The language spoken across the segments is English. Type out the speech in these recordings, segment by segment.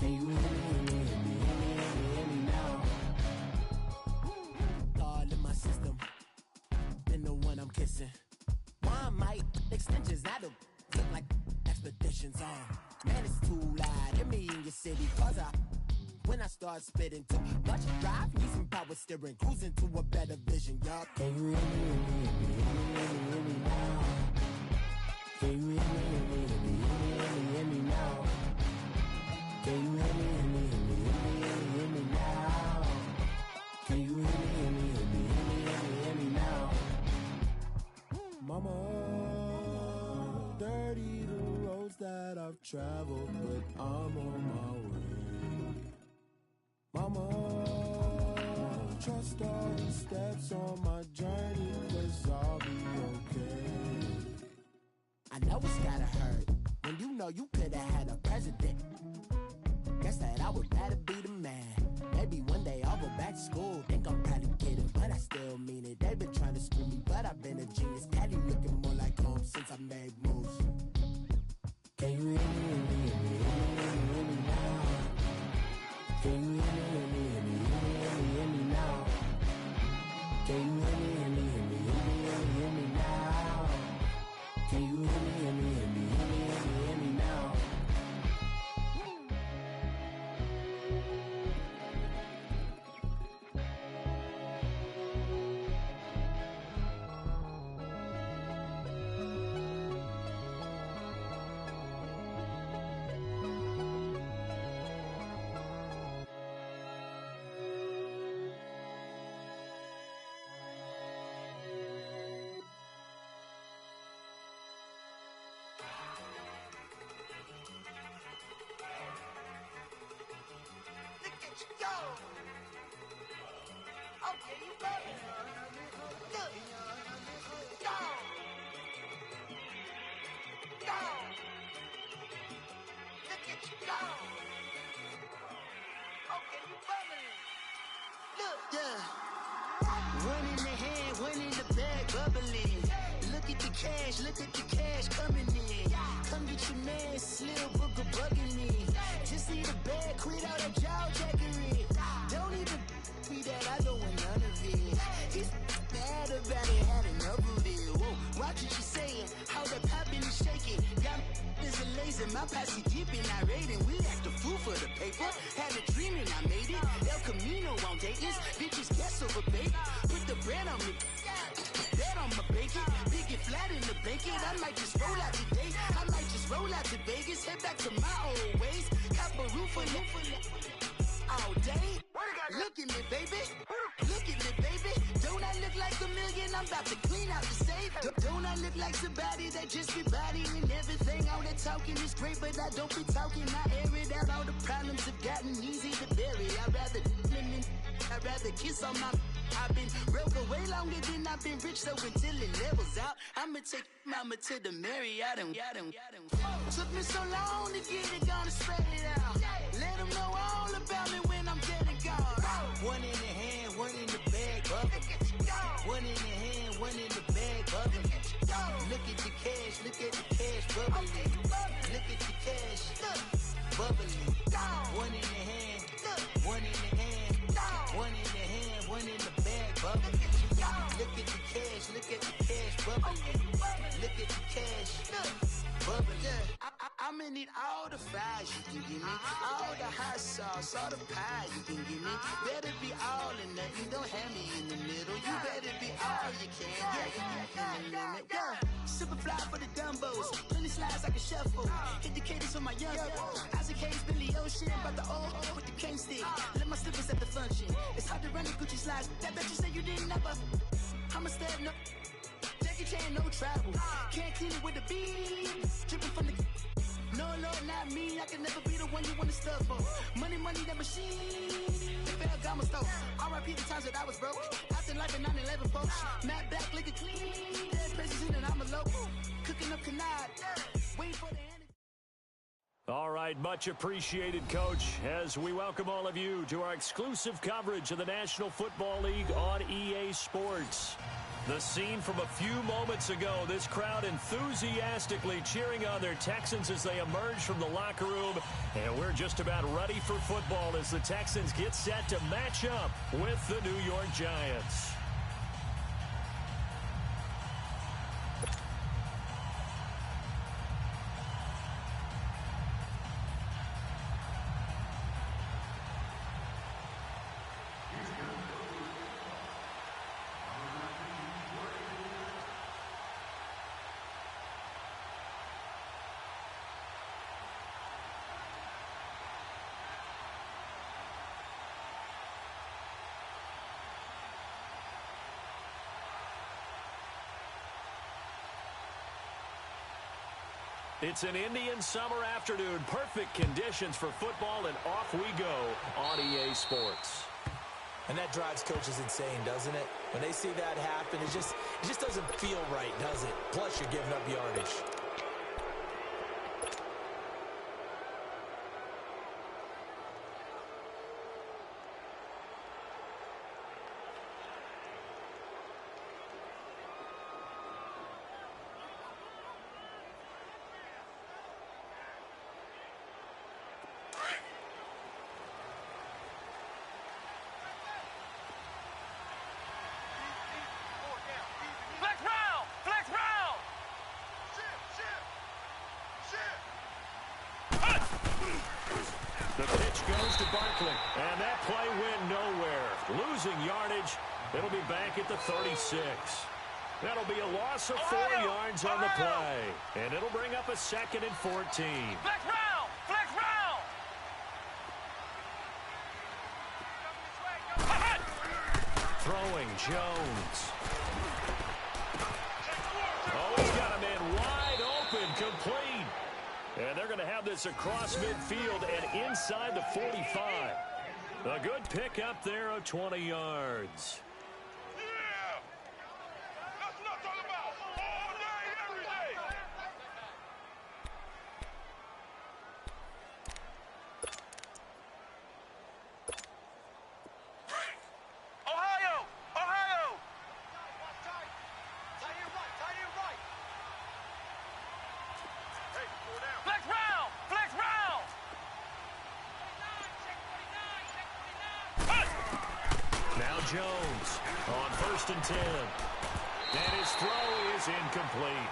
Can you hear me now? All in my system, then the one I'm kissing. One mic extensions, now the look like expeditions on. Man, it's too loud in me in your city, cause when I start spitting too much drive, need some power steering, cruising to a better vision, y'all. Can you hear me now? Can you hear me now? Can you hear me now? Can you hear me now? Mama, dirty the roads that I've traveled, but I'm on my way. Mama, trust all the steps on my journey, 'cause I'll be okay. I know it's gotta hurt when you know you could've had a president. Guess that I would rather be the man. Maybe one day I'll go back to school. Think I'm probably kidding, but I still mean it. They've been trying to screw me, but I've been a genius. Daddy looking more like home since I made moves. Can you hear me now? Can you hear me now? Can you hear me now? Can you hear me now? Look at the cash coming in. Come get your man, Slim Booker bugging me. Just need a bag, quit all that jaw jackery. Don't even be that, I don't want none of it. It's bad about it, had enough of it. Whoa, watch what you saying, how that poppin' and shaking. Got is a laser, my posse deep and irate, and we act a fool for the paper. Had a dream and I made it. El Camino on Dayton's, bitches guess over bait. Put the bread on me. Bet on my bacon, big it flat in the bacon. I might just roll out today. I might just roll out to Vegas, head back to my old ways. Cop a roof for all day. Look at me, baby. Look at me, baby. Don't I look like a million? I'm about to clean out the safe. Don't I look like somebody that just be bodying everything? All that talking is great, but I don't be talking. I air it out. All the problems have gotten easy to bury. I'd rather kiss on my. I've been broke way longer than I've been rich, so until it levels out, I'ma take mama to the Marriott and took me so long to get it, gonna spread it out. Let them know all about me when I'm dead and gone. One in the hand, one in the bag, bubble. One in the hand, one in the bag, bubble. Look at the cash, bubbling. Look at the cash, bubbling. One in the hand, one in the hand, one in the hand, one in the bag, bubbling. Look at the cash, bubbling. Look at the cash, bubbling. I'ma need all the fries you can give me, all the hot sauce, all the pie you can give me. Better be all or nothing, don't have me in the middle. You better be all you can, yeah. Super fly for the Dumbos, plenty slides like a shuffle. Hit the cadence for my young Isaac Hayes, Billy Ocean, about the old with the cane stick. Let my slippers at the function. It's hard to run the Gucci slides. That bet you say you didn't never. I'ma step no. Jackie Chan, no travel. Can't clean it with the beat. Dripping from the. No, not me. I can never be the one you want to stuff for. Money, that machine. Fail got my stove. R.I.P. the times that I was broke. Acting like a 9/11 folks. Matt back, liquor clean. Dead president and I'm a local. Cooking up canard. Waiting for the end. All right, much appreciated, Coach, as we welcome all of you to our exclusive coverage of the National Football League on EA Sports. The scene from a few moments ago, this crowd enthusiastically cheering on their Texans as they emerge from the locker room. And we're just about ready for football as the Texans get set to match up with the New York Giants. It's an Indian summer afternoon. Perfect conditions for football, and off we go on EA Sports. And that drives coaches insane, doesn't it? When they see that happen, it just doesn't feel right, does it? Plus, you're giving up yardage. The pitch goes to Barkley, and that play went nowhere. Losing yardage, it'll be back at the 36. That'll be a loss of 4 yards on the play, and it'll bring up a 2nd and 14. Flex round! Flex round! Throwing Jones. Oh, he's got a man wide open, complete. And they're going to have this across midfield and inside the 45. A good pickup there of 20 yards. Yeah! That's what I'm talking about! All day, every day! Ohio! Ohio! Tight end right! Hey, pull down. Flex round! Flex round! Now Jones on 1st and 10. And his throw is incomplete.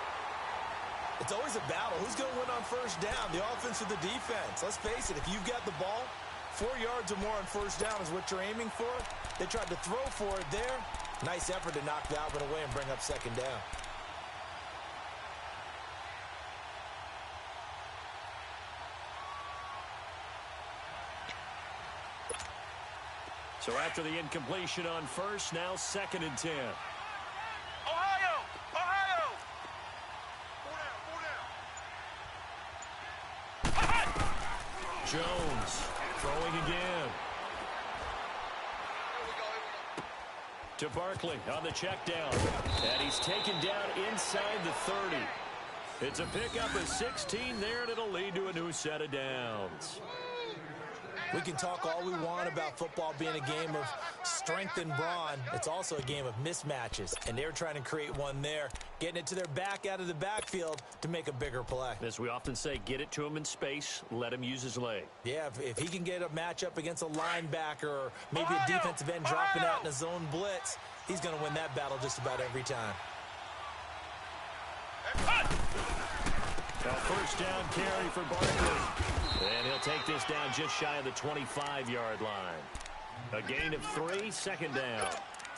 It's always a battle. Who's going to win on first down, the offense or the defense? Let's face it, if you've got the ball, 4 yards or more on first down is what you're aiming for. They tried to throw for it there. Nice effort to knock that one away and bring up 2nd down. So after the incompletion on first, now 2nd and 10. Ohio! Ohio! Pull down! Jones throwing again. To Barkley on the check down. And he's taken down inside the 30. It's a pickup of 16 there, and it'll lead to a new set of downs. We can talk all we want about football being a game of strength and brawn. It's also a game of mismatches, and they're trying to create one there, getting it to their back out of the backfield to make a bigger play. As we often say, get it to him in space, let him use his leg. Yeah, if he can get a matchup against a linebacker or maybe a defensive end dropping out in a zone blitz, he's going to win that battle just about every time. A first down carry for Barkley. And he'll take this down just shy of the 25-yard line. A gain of 3, 2nd down.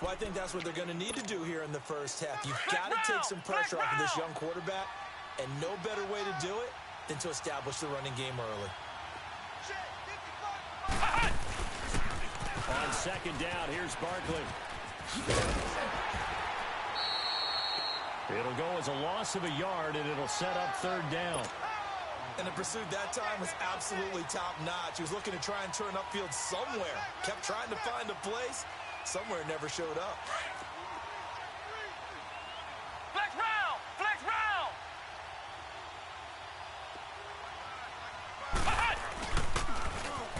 Well, I think that's what they're going to need to do here in the first half. You've got to take some pressure off of this young quarterback, and no better way to do it than to establish the running game early. On 2nd down, here's Barkley. It'll go as a loss of a yard, and it'll set up 3rd down. And the pursuit that time was absolutely top-notch. He was looking to try and turn upfield somewhere. Kept trying to find a place. Somewhere it never showed up. Flex round! Flex round!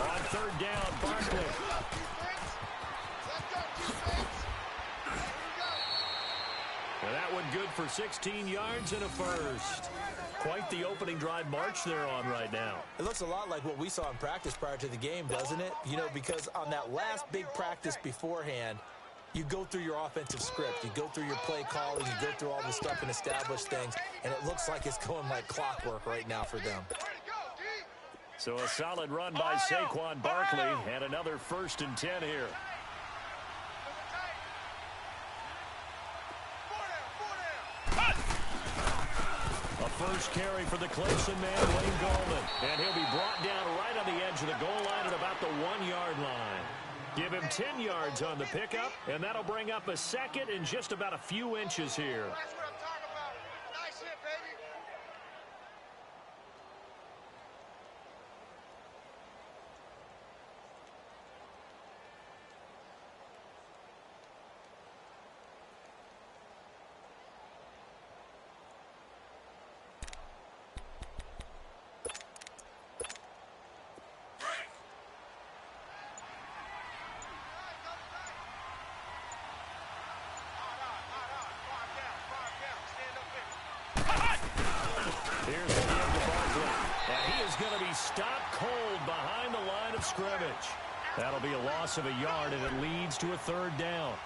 On 3rd down, Barkley. good for 16 yards and a first. Quite the opening drive march they're on right now. It looks a lot like what we saw in practice prior to the game, doesn't it? You know, because on that last big practice beforehand, you go through your offensive script. You go through your play calling. You go through all the stuff and establish things. And it looks like it's going like clockwork right now for them. So a solid run by Saquon Barkley and another 1st and 10 here. A first carry for the Clemson man, Wayne Gallman. And he'll be brought down right on the edge of the goal line at about the 1-yard line. Give him 10 yards on the pickup, and that'll bring up a 2nd and just about a few inches here. That's what I'm talking about. Nice hit, baby. Here's the give to Barkley. And he is going to be stopped cold behind the line of scrimmage. That'll be a loss of a yard, and it leads to a 3rd down.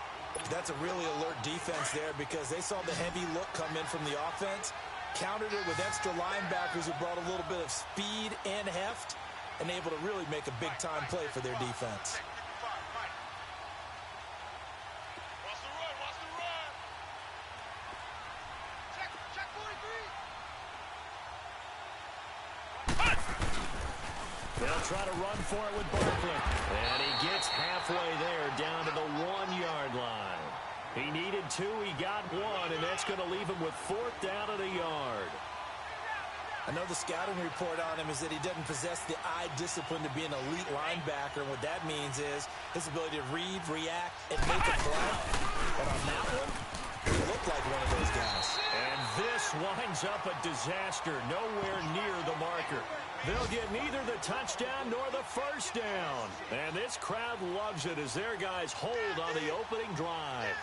That's a really alert defense there because they saw the heavy look come in from the offense, countered it with extra linebackers who brought a little bit of speed and heft, and able to really make a big-time play for their defense. They'll try to run for it with Barkley. And he gets halfway there down to the 1-yard line. He needed 2, he got 1, and that's going to leave him with 4th down at a yard. I know the scouting report on him is that he doesn't possess the eye discipline to be an elite linebacker. And what that means is his ability to read, react, and make a play. But on that one, he looked like one of those guys. And this winds up a disaster, nowhere near the marker. They'll get neither the touchdown nor the 1st down. And this crowd loves it as their guys hold on the opening drive.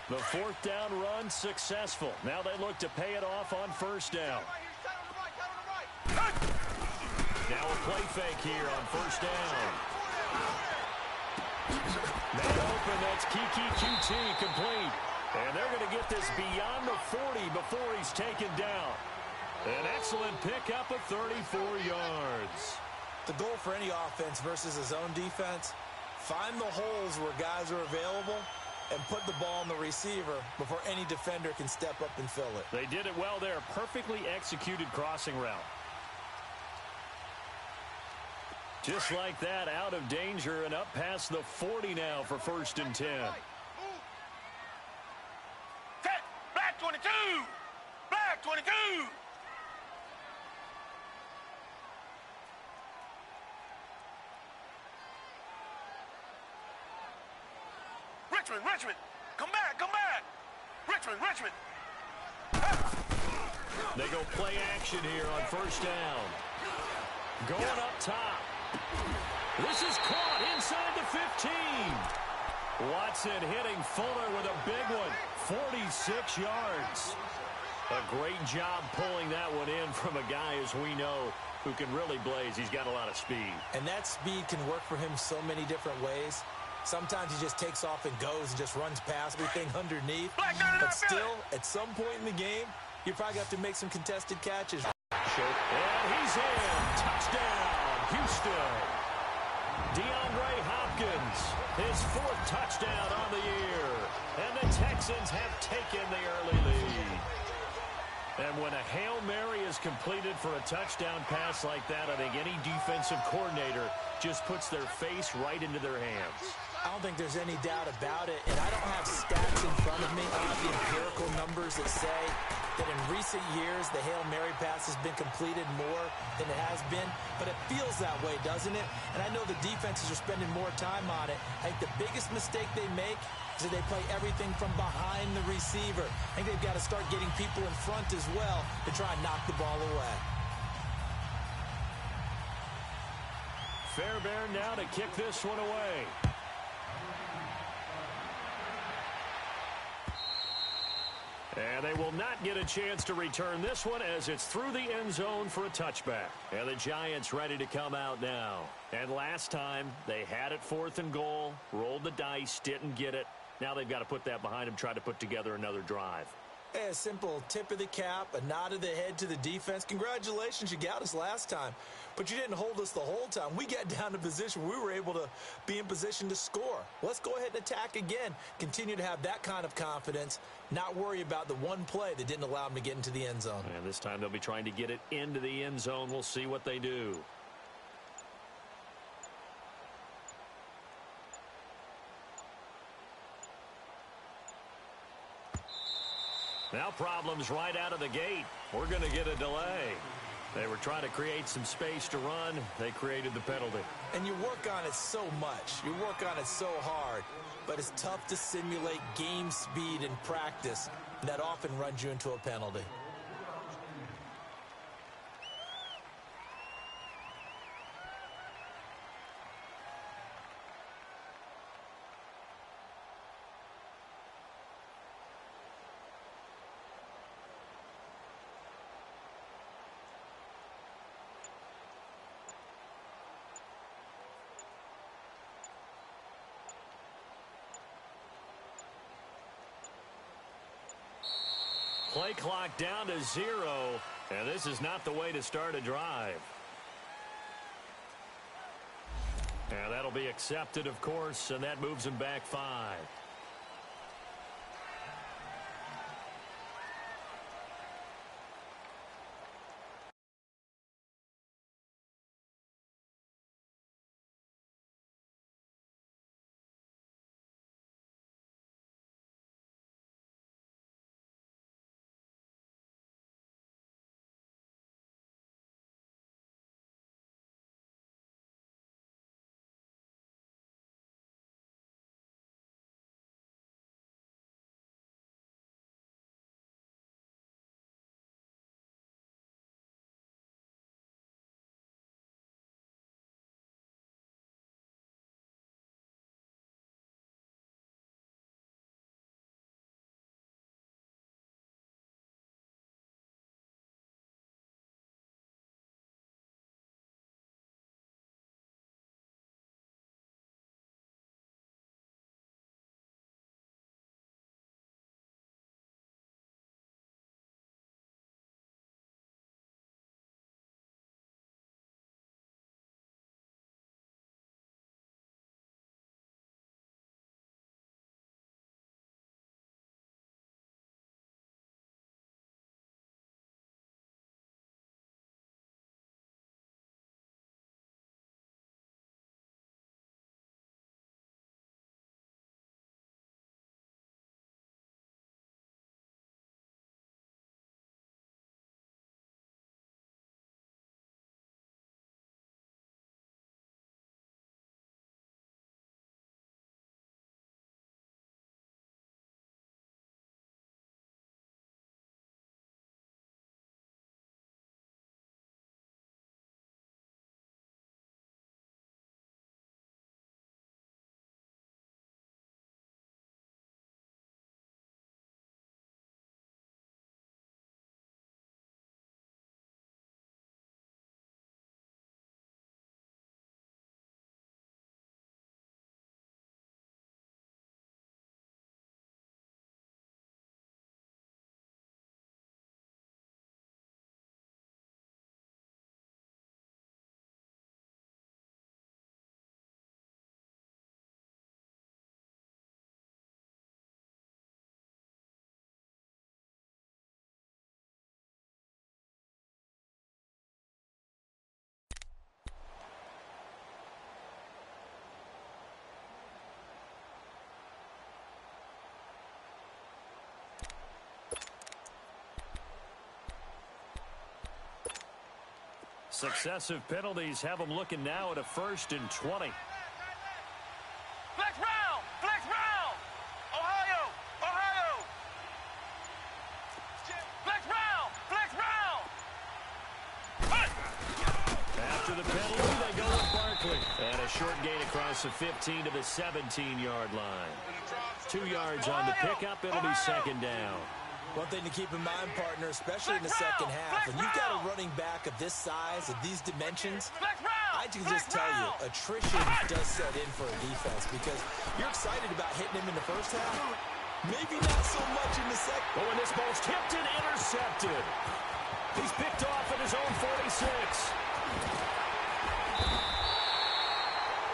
The 4th down run successful. Now they look to pay it off on 1st down. Now a play fake here on 1st down. Man open, that's Kiki QT complete. And they're going to get this beyond the 40 before he's taken down. An excellent pickup of 34 yards. The goal for any offense versus his own defense, find the holes where guys are available and put the ball on the receiver before any defender can step up and fill it. They did it well there. Perfectly executed crossing route. Just like that, out of danger and up past the 40 now for 1st and 10. Black 22! Black 22! Richmond! Come back! Richmond! They go play action here on 1st down. Going up top. This is caught inside the 15. Watson hitting Fuller with a big one. 46 yards. A great job pulling that one in from a guy, as we know, who can really blaze. He's got a lot of speed. And that speed can work for him so many different ways. Sometimes he just takes off and goes and just runs past everything underneath. But still, at some point in the game, you probably have to make some contested catches. And he's in. Touchdown, Houston. DeAndre Hopkins, his 4th touchdown on the year. And the Texans have taken the early lead. And when a Hail Mary is completed for a touchdown pass like that, I think any defensive coordinator just puts their face right into their hands. I don't think there's any doubt about it, and I don't have stats in front of me. I have the empirical numbers that say that in recent years, the Hail Mary pass has been completed more than it has been, but it feels that way, doesn't it? And I know the defenses are spending more time on it. I think the biggest mistake they make is that they play everything from behind the receiver. I think they've got to start getting people in front as well to try and knock the ball away. Fairbairn now to kick this one away. And they will not get a chance to return this one as it's through the end zone for a touchback. And the Giants ready to come out now. And last time, they had it 4th and goal, rolled the dice, didn't get it. Now they've got to put that behind them, try to put together another drive. A simple tip of the cap, a nod of the head to the defense. Congratulations, you got us last time. But you didn't hold us the whole time. We got down to position. We were able to be in position to score. Let's go ahead and attack again. Continue to have that kind of confidence. Not worry about the one play that didn't allow them to get into the end zone. And this time they'll be trying to get it into the end zone. We'll see what they do. Now problems right out of the gate. We're going to get a delay. They were trying to create some space to run. They created the penalty. And you work on it so much. You work on it so hard. But it's tough to simulate game speed in practice. And that often runs you into a penalty. Play clock down to 0, and this is not the way to start a drive. And that'll be accepted, of course, and that moves him back 5. Successive penalties have them looking now at a 1st and 20. Flex round! Flex round! Ohio! Ohio! Flex round! Flex round! After the penalty, they go with Barkley. short gain across the 15 to the 17-yard line. 2 yards on the pickup. It'll be second down. One thing to keep in mind, partner, especially in the second half, when you've got a running back of this size, of these dimensions, I can just tell you, attrition does set in for a defense because you're excited about hitting him in the first half. Maybe not so much in the second. Oh, and this ball's tipped and intercepted. He's picked off at his own 46.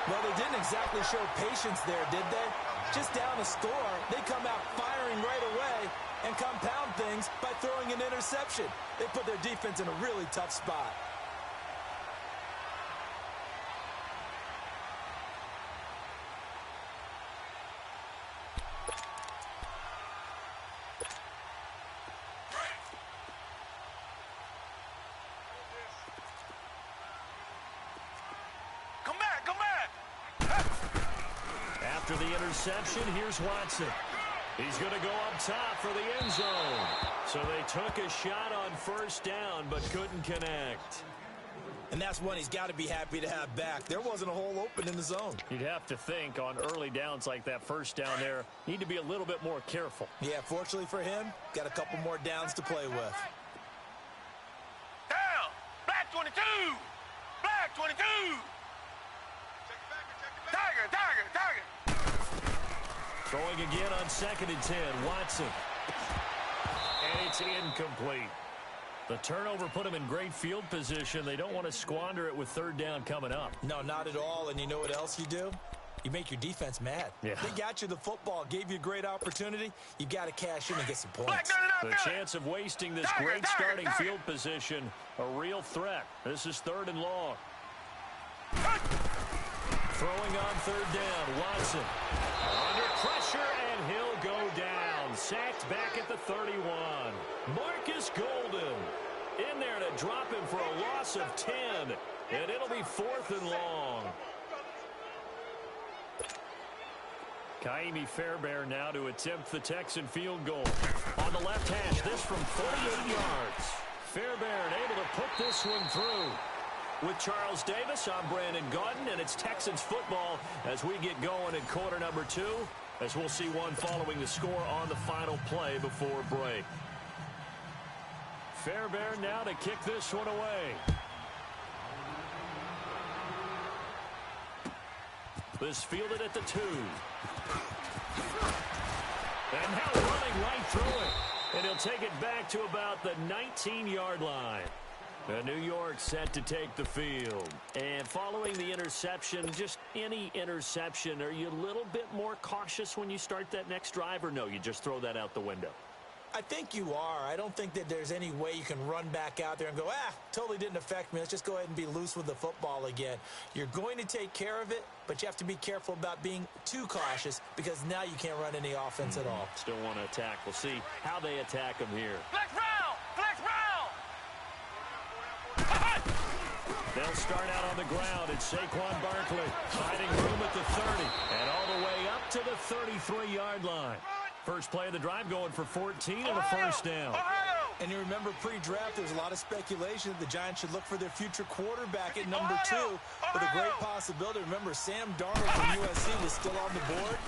Well, they didn't exactly show patience there, did they? Just down a score, they come out firing right away and compound things by throwing an interception. They put their defense in a really tough spot. After the interception, here's Watson. He's going to go up top for the end zone. So they took a shot on first down, but couldn't connect. And that's one he's got to be happy to have back. There wasn't a hole open in the zone. You'd have to think on early downs like that first down there, need to be a little bit more careful. Yeah, fortunately for him, got a couple more downs to play with. Down! Black 22! Black 22! Tiger, Tiger, Tiger! Throwing again on 2nd and 10, Watson. And it's incomplete. The turnover put them in great field position. They don't want to squander it with 3rd down coming up. No, not at all. And you know what else you do? You make your defense mad. Yeah. They got you the football, gave you a great opportunity. You got to cash in and get some points. The chance of wasting this great starting field position, a real threat. This is 3rd and long. Throwing on 3rd down, Watson. Under pressure, and he'll go down. Sacked back at the 31. Marcus Golden in there to drop him for a loss of 10. And it'll be 4th and long. Kaimi Fairbairn now to attempt the Texan field goal. On the left hash, this from 48 yards. Fairbairn able to put this one through. With Charles Davis, I'm Brandon Gaudin, and it's Texans football as we get going in quarter number 2, as we'll see one following the score on the final play before break. Fairbairn now to kick this one away. This fielded at the 2. And now running right through it. And he'll take it back to about the 19-yard line. New York set to take the field. And following the interception, just any interception, are you a little bit more cautious when you start that next drive, or no, you just throw that out the window? I think you are. I don't think that there's any way you can run back out there and go, totally didn't affect me. Let's just go ahead and be loose with the football again. You're going to take care of it, but you have to be careful about being too cautious because now you can't run any offense at all. Still want to attack. We'll see how they attack him here. Flex round! Flex round! They'll start out on the ground. It's Saquon Barkley finding room at the 30 and all the way up to the 33-yard line. First play of the drive going for 14 and a first down. And you remember pre-draft, there was a lot of speculation that the Giants should look for their future quarterback at number 2 with a great possibility. Remember, Sam Darnold from USC was still on the board,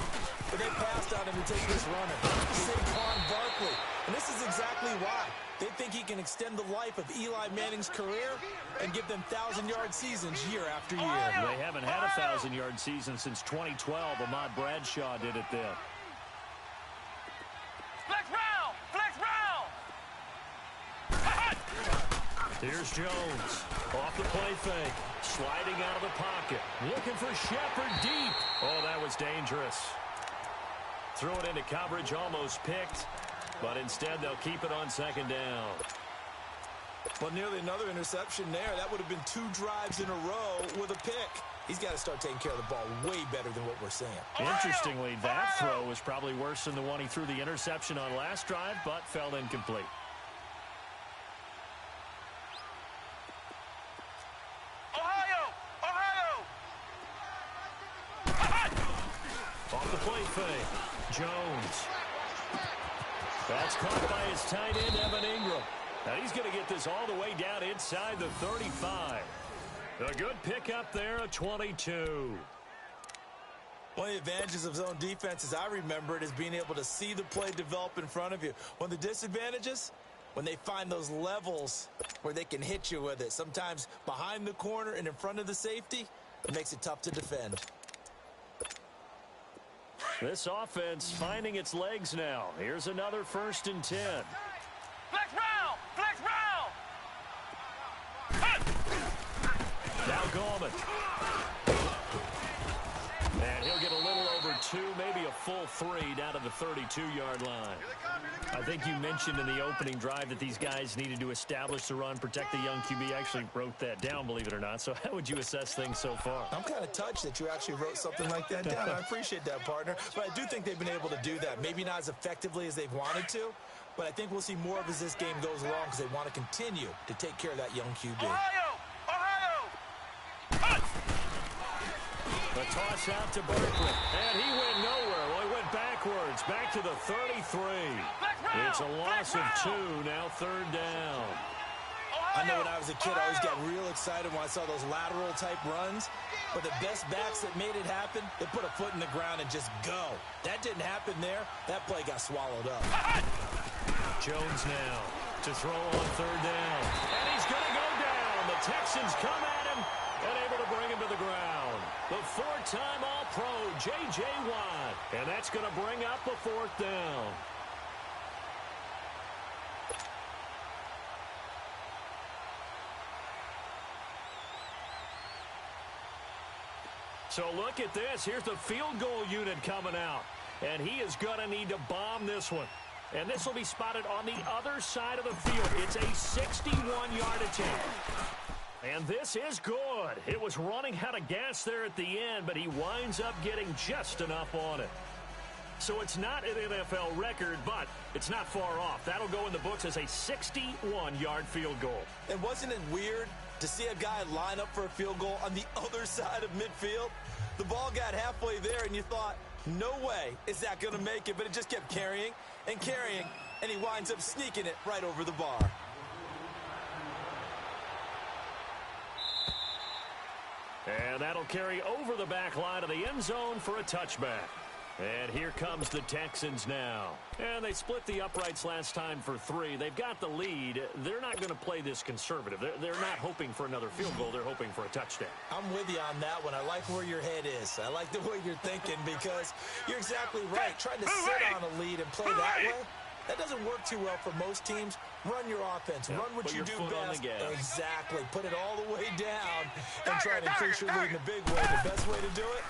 but they passed on him to take this runner, Saquon Barkley. And this is exactly why. They think he can extend the life of Eli Manning's career and give them 1,000-yard seasons year after year. They haven't had a 1,000-yard season since 2012. Ahmad Bradshaw did it then. Flex round! Flex round! Here's Jones. Off the play fake. Sliding out of the pocket. Looking for Shepard deep. Oh, that was dangerous. Threw it into coverage, almost picked. But instead, they'll keep it on 2nd down. Well, nearly another interception there. That would have been 2 drives in a row with a pick. He's got to start taking care of the ball way better than what we're seeing. Interestingly, that throw was probably worse than the one he threw the interception on last drive, but fell incomplete. Off the play fake. Jones. That's caught by his tight end, Evan Ingram. Now he's going to get this all the way down inside the 35. A good pickup there, a 22. One of the advantages of zone defense, as I remember it, is being able to see the play develop in front of you. One of the disadvantages, when they find those levels where they can hit you with it, sometimes behind the corner and in front of the safety, it makes it tough to defend. This offense finding its legs now. Here's another 1st and 10. Flex round! Flex round! Now Gallman. And he'll get a little over 2, maybe a full 3 down to the 32-yard line. I think you mentioned in the opening drive that these guys needed to establish the run, protect the young QB. I actually wrote that down, believe it or not. So how would you assess things so far? I'm kind of touched that you actually wrote something like that down. I appreciate that, partner. But I do think they've been able to do that. Maybe not as effectively as they've wanted to, but I think we'll see more of as this game goes along because they want to continue to take care of that young QB. Ohio! The toss out to Berkeley. And he went nowhere. Well, he went backwards. Back to the 33. It's a loss of 2. Now 3rd down. I know when I was a kid, I always got real excited when I saw those lateral-type runs. But the best backs that made it happen, they put a foot in the ground and just go. That didn't happen there. That play got swallowed up. Jones now to throw on 3rd down. And he's going to go down. The Texans come at him and able to bring him to the ground. The 4-time All-Pro, J.J. Watt. And that's going to bring up a 4th down. So look at this. Here's the field goal unit coming out. And he is going to need to bomb this one. And this will be spotted on the other side of the field. It's a 61-yard attempt. And this is good. It was running out of gas there at the end, but he winds up getting just enough on it. So it's not an NFL record, but it's not far off. That'll go in the books as a 61-yard field goal. And wasn't it weird to see a guy line up for a field goal on the other side of midfield? The ball got halfway there, and you thought, no way is that going to make it, but it just kept carrying and carrying, and he winds up sneaking it right over the bar. And that'll carry over the back line of the end zone for a touchback. And here comes the Texans now. And they split the uprights last time for 3. They've got the lead. They're not going to play this conservative. They're not hoping for another field goal. They're hoping for a touchdown. I'm with you on that one. I like where your head is. I like the way you're thinking because you're exactly right. Trying to sit on a lead and play that way, that doesn't work too well for most teams. Run your offense. Run what you do best. Exactly. Put it all the way down and try to increase your lead in a big way. The best way to do it,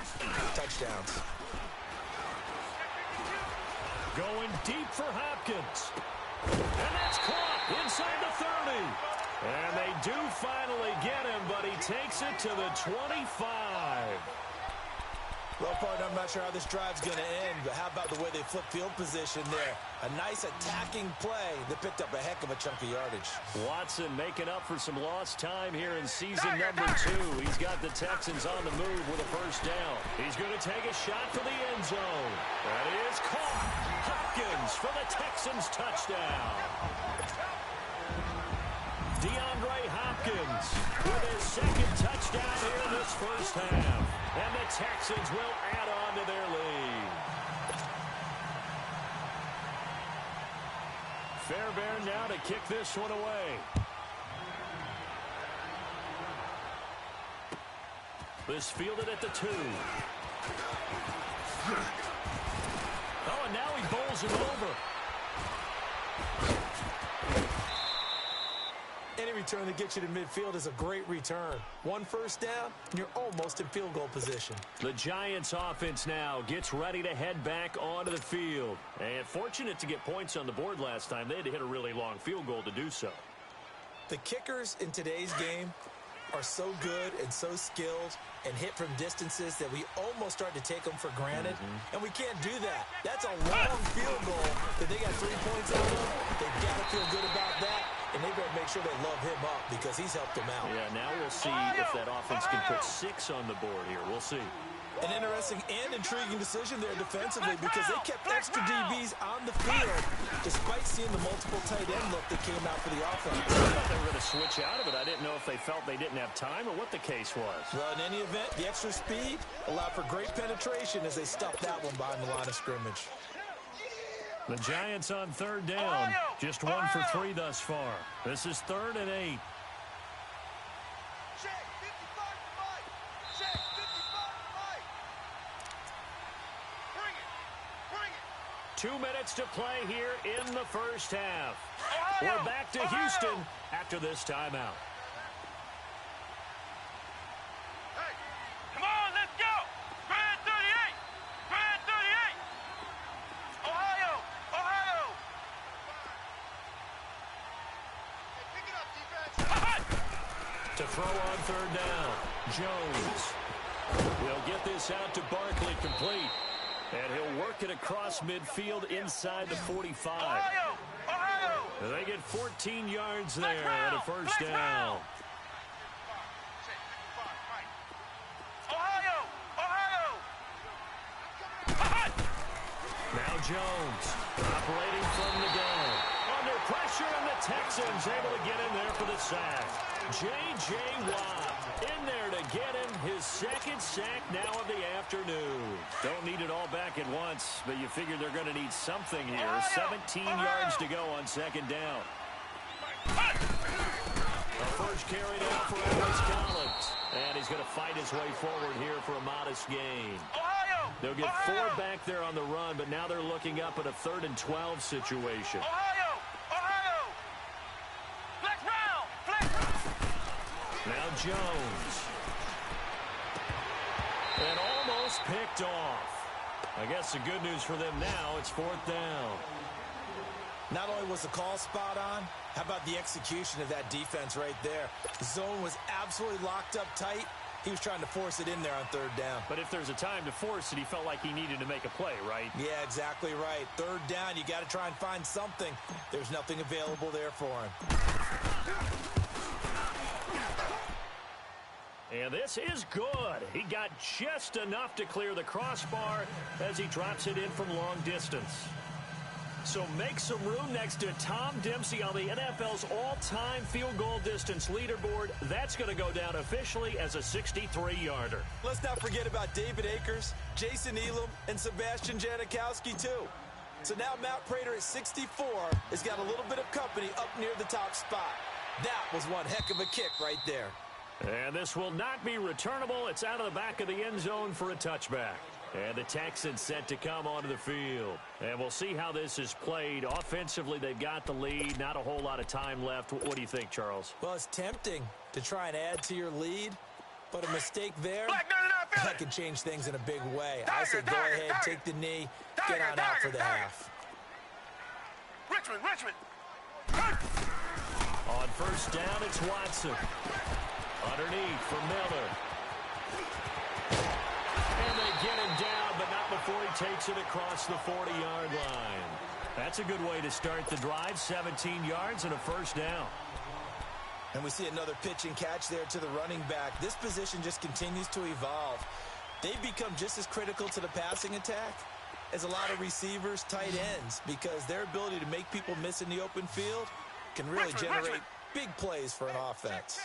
touchdowns. Going deep for Hopkins. And that's caught inside the 30. And they do finally get him, but he takes it to the 25. Well, partner, I'm not sure how this drive's going to end, but how about the way they flip field position there? A nice attacking play that picked up a heck of a chunk of yardage. Watson making up for some lost time here in season number 2. He's got the Texans on the move with a 1st down. He's going to take a shot for the end zone. That is caught. Hopkins for the Texans touchdown. DeAndre Hopkins with his 2nd touchdown here in this 1st half. And the Texans will add on to their lead. Fairbairn now to kick this one away. This fielded at the 2. Oh, and now he bowls it over. Any return that gets you to midfield is a great return. 1 1st down, and you're almost in field goal position. The Giants offense now gets ready to head back onto the field. And fortunate to get points on the board last time. They had to hit a really long field goal to do so. The kickers in today's game are so good and so skilled and hit from distances that we almost start to take them for granted. And we can't do that. That's a long field goal that they got 3 points out of. They've got to feel good about that. And they better make sure they love him up because he's helped them out. Yeah, now we'll see if that offense can put 6 on the board here. We'll see. An interesting and intriguing decision there defensively because they kept extra DBs on the field despite seeing the multiple tight end look that came out for the offense. I thought they were going to switch out of it. I didn't know if they felt they didn't have time or what the case was. Well, in any event, the extra speed allowed for great penetration as they stuffed that one behind the line of scrimmage. The Giants on third down. Just 1 for 3 thus far. This is 3rd and 8. 2 minutes to play here in the first half. We're back to Houston after this timeout. Hey, come on, let's go. Brand 38. Brand 38. Ohio. Ohio. Hey, pick it up, defense. To throw on third down, Jones will get this out to Barkley, complete. And he'll work it across midfield inside the 45. Ohio. Ohio. They get 14 yards there and a first down. Ohio. Ohio. Now Jones operating from the gun. Under pressure, and the Texans able to get in there for the sack. J.J. Watt in there to get him his second sack now of the afternoon. Don't need it all back at once, but you figure they're going to need something here. 17 yards to go on second down. The first carry now for Alex Collins. And he's going to fight his way forward here for a modest gain. They'll get 4 back there on the run, but now they're looking up at a 3rd and 12 situation. Now Jones. And almost picked off. I guess the good news for them now, it's 4th down. Not only was the call spot on, how about the execution of that defense right there? The zone was absolutely locked up tight. He was trying to force it in there on 3rd down. But if there's a time to force it, he felt like he needed to make a play, right? Yeah, exactly right. 3rd down, you got to try and find something. There's nothing available there for him. And this is good. He got just enough to clear the crossbar as he drops it in from long distance. So make some room next to Tom Dempsey on the NFL's all-time field goal distance leaderboard. That's going to go down officially as a 63-yarder. Let's not forget about David Akers, Jason Elam, and Sebastian Janikowski, too. So now Matt Prater at 64 has got a little bit of company up near the top spot. That was one heck of a kick right there. And this will not be returnable. It's out of the back of the end zone for a touchback. And the Texans set to come onto the field. And we'll see how this is played. Offensively, they've got the lead. Not a whole lot of time left. What do you think, Charles? Well, it's tempting to try and add to your lead, but a mistake there, that can change things in a big way. I say go ahead, take the knee, get on out for the half. Richmond. On first down, it's Watson. Underneath for Miller. And they get him down, but not before he takes it across the 40-yard line. That's a good way to start the drive. 17 yards and a first down. And we see another pitch and catch there to the running back. This position just continues to evolve. They've become just as critical to the passing attack as a lot of receivers, tight ends, because their ability to make people miss in the open field can really generate big plays for an offense.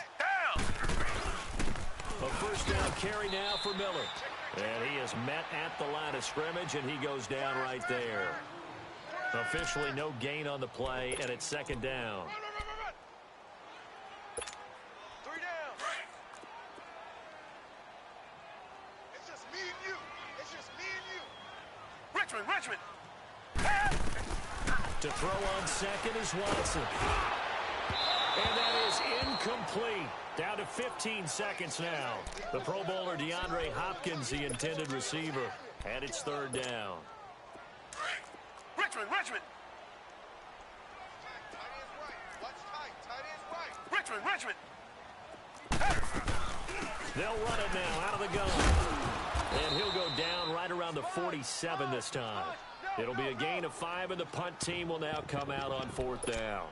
A first down carry now for Miller. And he is met at the line of scrimmage, and he goes down right there. Officially no gain on the play, and it's 2nd down. 3 down. It's just me and you. Richmond. To throw on second is Watson. And that is incomplete. Down to 15 seconds now. The Pro Bowler DeAndre Hopkins, the intended receiver. And it's 3rd down. Richmond. Richmond. They'll run it now out of the gun. And he'll go down right around the 47 this time. It'll be a gain of 5, and the punt team will now come out on 4th down.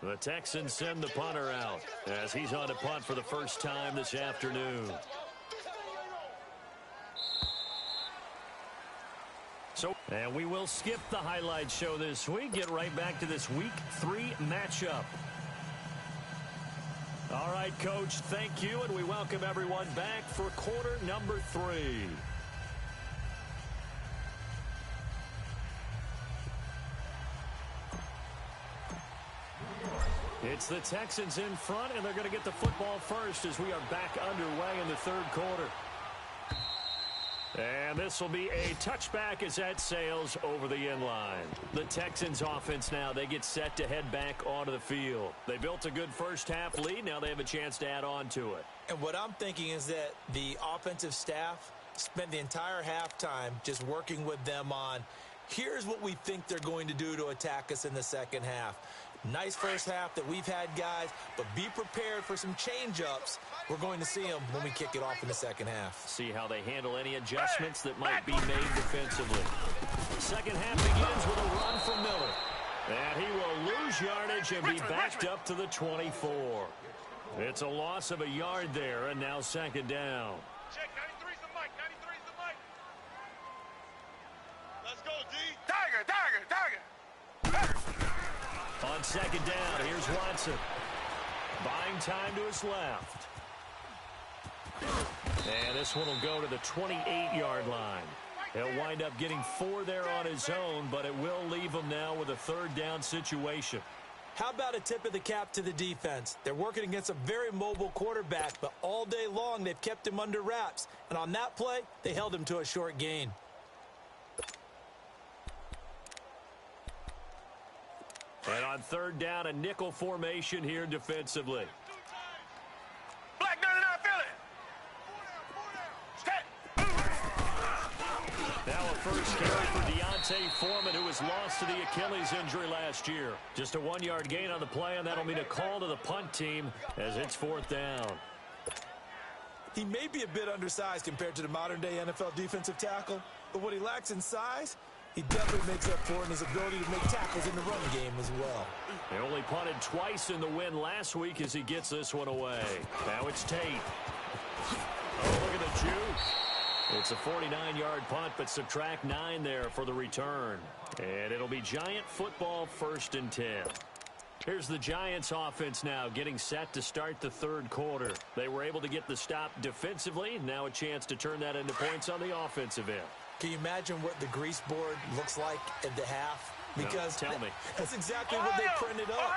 The Texans send the punter out as he's on to punt for the first time this afternoon. And we will skip the highlight show this week. Get right back to this Week 3 matchup. All right, Coach, thank you, and we welcome everyone back for quarter number 3. It's the Texans in front, and they're going to get the football first as we are back underway in the third quarter. And this will be a touchback as that sails over the inline. The Texans offense now, they get set to head back onto the field. They built a good first half lead. Now they have a chance to add on to it. And what I'm thinking is that the offensive staff spent the entire halftime just working with them on, here's what we think they're going to do to attack us in the second half. Nice first half that we've had, guys, but be prepared for some change-ups. We're going to see them when we kick it off in the second half. See how they handle any adjustments that might be made defensively. Second half begins with a run from Miller. And he will lose yardage and be backed up to the 24. It's a loss of a yard there, and now second down. Check, 93's the mic, 93's the mic. Let's go, D. Tiger, Tiger, Tiger. On second down, here's Watson. Buying time to his left. And this one will go to the 28-yard line. He'll wind up getting 4 there on his own, but it will leave him now with a third down situation. How about a tip of the cap to the defense? They're working against a very mobile quarterback, but all day long they've kept him under wraps. And on that play, they held him to a short gain. And on third down, a nickel formation here defensively. Black 99, feel it. Now a first carry for Deontay Foreman, who was lost to the Achilles injury last year. Just a 1-yard gain on the play, and that'll mean a call to the punt team as it's fourth down. He may be a bit undersized compared to the modern-day NFL defensive tackle, but what he lacks in size, he definitely makes up for it in his ability to make tackles in the run game as well. They only punted twice in the win last week as he gets this one away. Now it's Tate. Oh, look at the juke. It's a 49-yard punt, but subtract 9 there for the return. And it'll be Giant football, 1st and 10. Here's the Giants offense now getting set to start the third quarter. They were able to get the stop defensively. Now a chance to turn that into points on the offensive end. Can you imagine what the grease board looks like at the half? Because no, tell me. That's exactly what they printed up.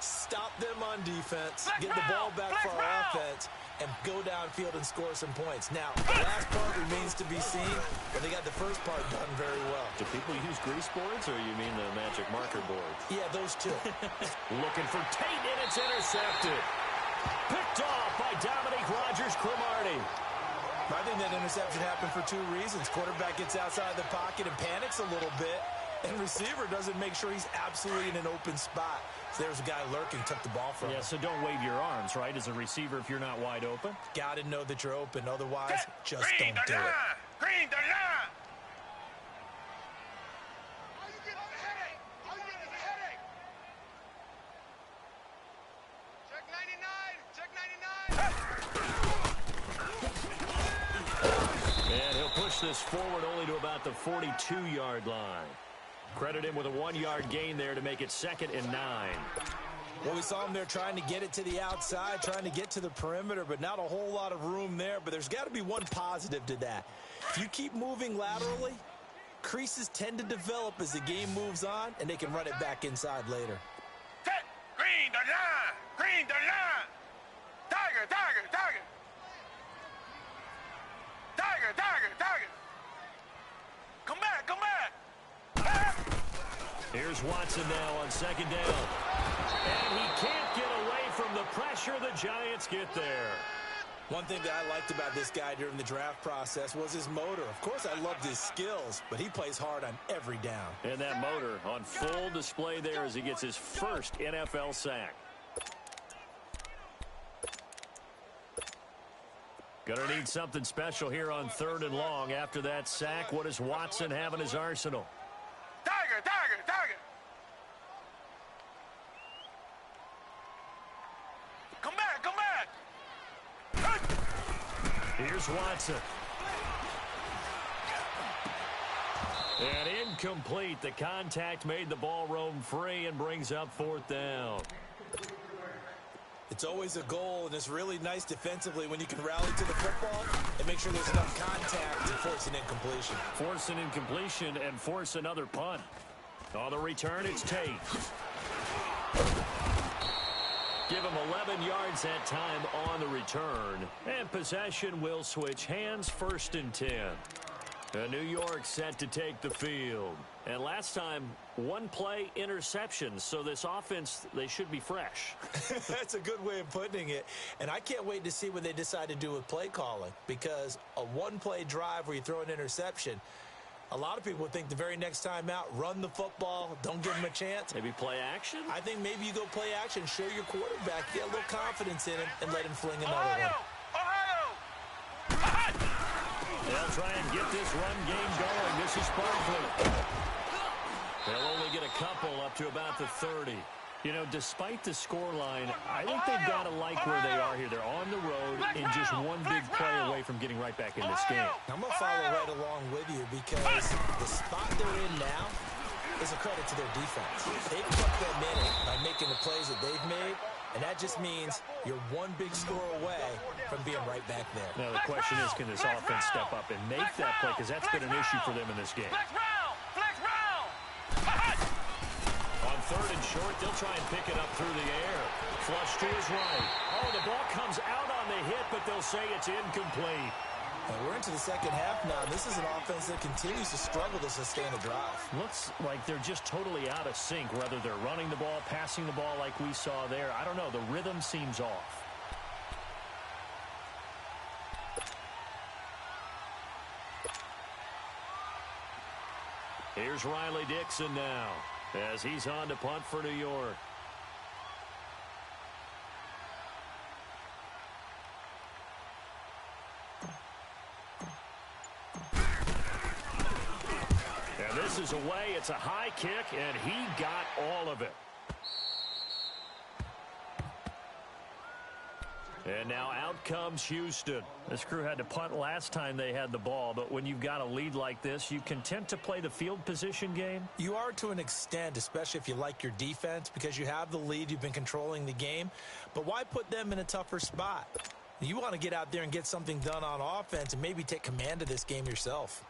Stop them on defense, get the ball back for our offense, and go downfield and score some points. Now, the last part remains to be seen, but they got the first part done very well. Do people use grease boards, or you mean the magic marker boards? Yeah, those two. Looking for Tate, and it's intercepted. Picked off by Dominique Rodgers-Cromartie. I think that interception happened for 2 reasons. Quarterback gets outside the pocket and panics a little bit, and receiver doesn't make sure he's absolutely in an open spot. So there's a guy lurking, took the ball from him. Yeah, so don't wave your arms, right, as a receiver if you're not wide open? Got to know that you're open. Otherwise, just Green don't do it. Green the line. Check 99. Check 99. And he'll push this forward only to about the 42-yard line. Credit him with a 1-yard gain there to make it 2nd and 9. Well, we saw him there trying to get it to the outside, trying to get to the perimeter, but not a whole lot of room there. But there's got to be one positive to that. If you keep moving laterally, creases tend to develop as the game moves on, and they can run it back inside later. Green the line. Green the line. Tiger, Tiger, Tiger. Tiger, Tiger, Tiger. Come back, come back. Here's Watson now on 2nd down. And he can't get away from the pressure. The Giants get there. One thing that I liked about this guy during the draft process was his motor. Of course, I loved his skills, but he plays hard on every down. And that motor on full display there as he gets his first NFL sack. Gonna need something special here on 3rd and long. After that sack, what does Watson have in his arsenal? Tiger, Tiger, Tiger. Here's Watson. And incomplete. The contact made the ball roam free and brings up fourth down. It's always a goal, and it's really nice defensively when you can rally to the football and make sure there's enough contact to force an incompletion. Force an incompletion and force another punt. On the return, it's Tate. Give him 11 yards that time on the return. And possession will switch hands, 1st and 10. New York set to take the field. And last time, 1 play interception. So this offense, they should be fresh. That's a good way of putting it. And I can't wait to see what they decide to do with play calling. Because a 1-play drive where you throw an interception, a lot of people would think the very next time out, run the football, don't give him a chance. Maybe play action? I think maybe you go play action, show your quarterback, get a little confidence in him, and let him fling another one. They'll try and get this run game going. This is Barkley. They'll only get a couple up to about the 30. You know, despite the scoreline, I think they've got to like where they are here. They're on the road and just one big play away from getting right back in this game. I'm going to follow right along with you because the spot they're in now is a credit to their defense. They've kept them in it by making the plays that they've made, and that just means you're one big score away from being right back there. Now, the question is, can this offense step up and make that play? Because that's been an issue for them in this game. On 3rd and short, they'll try and pick it up through the air. Flush to his right. Oh, the ball comes out on the hit, but they'll say it's incomplete. And we're into the second half now. This is an offense that continues to struggle to sustain a drive. Looks like they're just totally out of sync, whether they're running the ball, passing the ball like we saw there. I don't know. The rhythm seems off. Here's Riley Dixon now as he's on to punt for New York. And this is away. It's a high kick, and he got all of it. And now out comes Houston. This crew had to punt last time they had the ball, but when you've got a lead like this, you content to play the field position game? You are to an extent, especially if you like your defense, because you have the lead, you've been controlling the game. But why put them in a tougher spot? You want to get out there and get something done on offense and maybe take command of this game yourself.